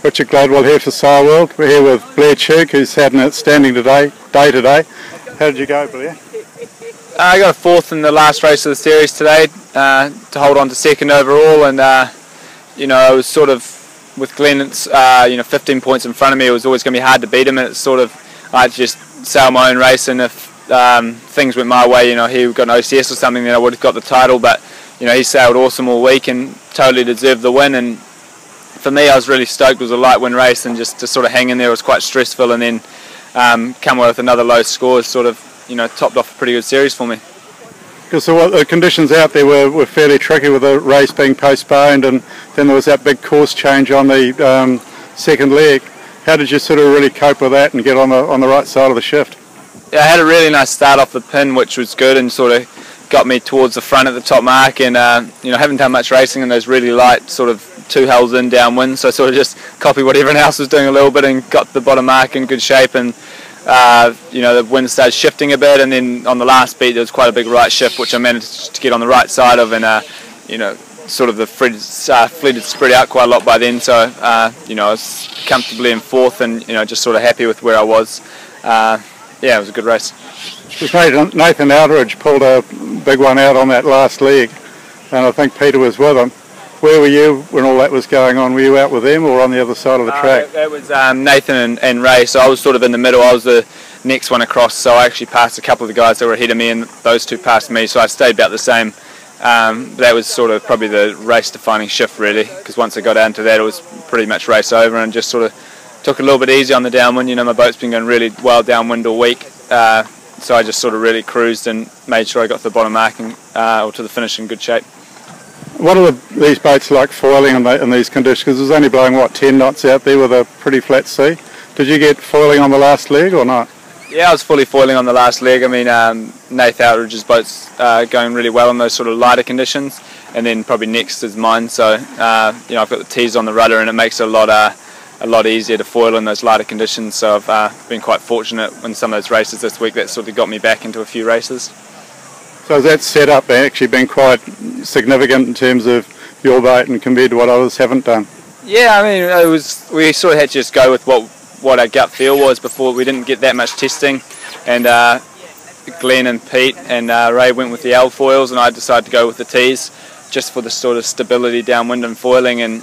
Richard Gladwell here for Sail World. We're here with Blair Tuke, who's had an outstanding day today. How did you go, Blair? I got a fourth in the last race of the series today to hold on to second overall, and I was sort of with Glenn, it's 15 points in front of me. It was always going to be hard to beat him, and it's sort of I had to just sail my own race, and if things went my way, he got an OCS or something, then I would have got the title. But he sailed awesome all week and totally deserved the win. And for me, I was really stoked. It was a light win race, and just to sort of hang in there was quite stressful, and then come away with another low score sort of topped off a pretty good series for me. So the conditions out there were fairly tricky, with the race being postponed, and then there was that big course change on the second leg. How did you sort of really cope with that and get on the right side of the shift? Yeah, I had a really nice start off the pin, which was good, and sort of got me towards the front at the top mark. And haven't done much racing in those really light sort of 2 hulls in downwind, so I sort of just copied what everyone else was doing a little bit and got the bottom mark in good shape. And the wind started shifting a bit, and then on the last beat there was quite a big right shift, which I managed to get on the right side of, and sort of the fleet had spread out quite a lot by then, so I was comfortably in fourth, and just sort of happy with where I was. It was a good race. Nathan Outridge pulled a big one out on that last leg, and I think Peter was with him. Where were you when all that was going on? Were you out with them or on the other side of the track? That was Nathan and Ray, so I was sort of in the middle. I was the next one across, so I actually passed a couple of the guys that were ahead of me, and those two passed me, so I stayed about the same. That was sort of probably the race-defining shift, really, because once I got down to that, it was pretty much race over, and just sort of took it a little bit easy on the downwind. My boat's been going really well downwind all week, so I just sort of really cruised and made sure I got to the bottom mark and or to the finish in good shape. What are these boats like foiling in these conditions? Because it was only blowing, 10 knots out there with a pretty flat sea. Did you get foiling on the last leg or not? Yeah, I was fully foiling on the last leg. I mean, Nathan Outridge's boat's going really well in those sort of lighter conditions, and then probably next is mine. So, I've got the T's on the rudder, and it makes it a lot easier to foil in those lighter conditions. So I've been quite fortunate in some of those races this week. That sort of got me back into a few races. So has that setup actually been quite significant in terms of your boat and compared to what others haven't done? Yeah, I mean, we sort of had to just go with what our gut feel was before. We didn't get that much testing, and Glenn and Pete and Ray went with the L foils, and I decided to go with the T's just for the sort of stability downwind and foiling. And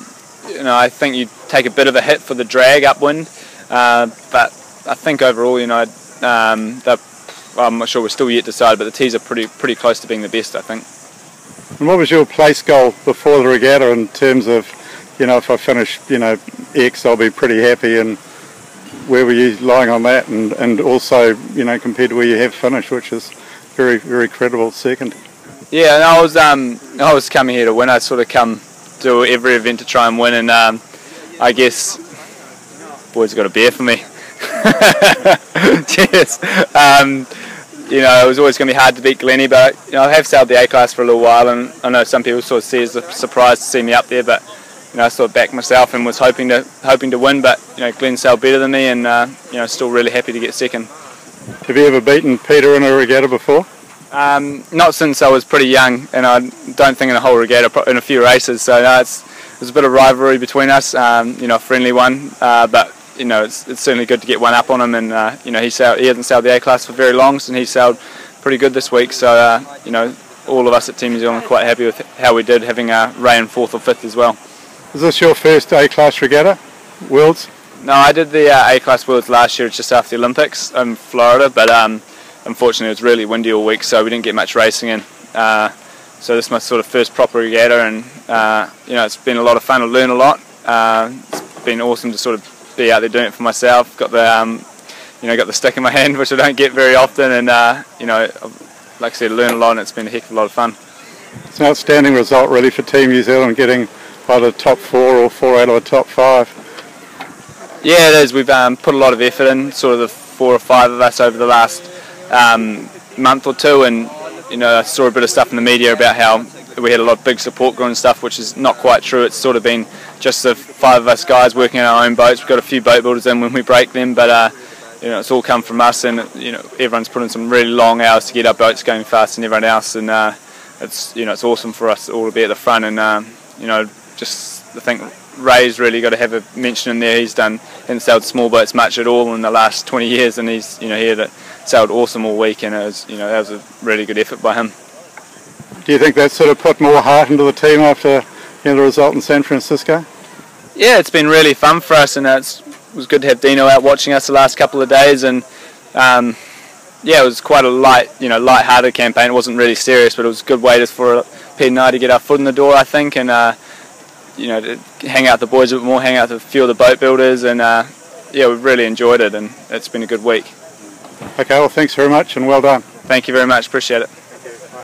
I think you take a bit of a hit for the drag upwind, but I think overall, I'm not sure, we're still yet to decide, but the T's are pretty close to being the best, I think. And what was your place goal before the regatta in terms of, if I finish, X, I'll be pretty happy, and where were you lying on that, and also, compared to where you have finished, which is very, very credible second? Yeah, and I was coming here to win. I sort of come to every event to try and win, and I guess boys got a beer for me. Cheers. It was always going to be hard to beat Glennie, but I have sailed the A-class for a little while, and I know some people sort of see it as a surprise to see me up there, but I sort of backed myself and was hoping to win, but Glenn sailed better than me, and still really happy to get second. Have you ever beaten Peter in a regatta before? Not since I was pretty young, and I don't think in a whole regatta, in a few races, so there's a bit of rivalry between us, a friendly one, but it's certainly good to get one up on him, and he hasn't sailed the A-class for very long, and he sailed pretty good this week, so all of us at Team New Zealand are quite happy with how we did, having Ray in 4th or 5th as well. Is this your first A-class regatta, Worlds? No, I did the A-class Worlds last year, just after the Olympics in Florida, but unfortunately it was really windy all week, so we didn't get much racing in. So this is my sort of first proper regatta, and it's been a lot of fun. I learned a lot. It's been awesome to sort of be out there doing it for myself. Got the stick in my hand, which I don't get very often, and like I said, learned a lot, and it's been a heck of a lot of fun. It's an outstanding result, really, for Team New Zealand, getting either top 4 or 4 out of the top 5. Yeah, it is. We've put a lot of effort in, sort of the 4 or 5 of us over the last month or two, and I saw a bit of stuff in the media about how we had a lot of big support crew and stuff, which is not quite true. It's sort of been just the 5 of us guys working on our own boats. We've got a few boat builders in when we break them, but it's all come from us, and everyone's put in some really long hours to get our boats going faster than everyone else, and it's awesome for us all to be at the front, and just I think Ray's really got to have a mention in there. He's hasn't sailed small boats much at all in the last 20 years, and he's he had sailed awesome all week, and it was that was a really good effort by him. Do you think that sort of put more heart into the team after the result in San Francisco? Yeah, it's been really fun for us, and it was good to have Dino out watching us the last couple of days, and yeah, it was quite a light-hearted campaign. It wasn't really serious, but it was a good way just for Pete and I to get our foot in the door, I think, and to hang out with the boys a bit more, hang out with a few of the boat builders, and yeah, we've really enjoyed it, and it's been a good week. Okay, well, thanks very much, and well done. Thank you very much, appreciate it.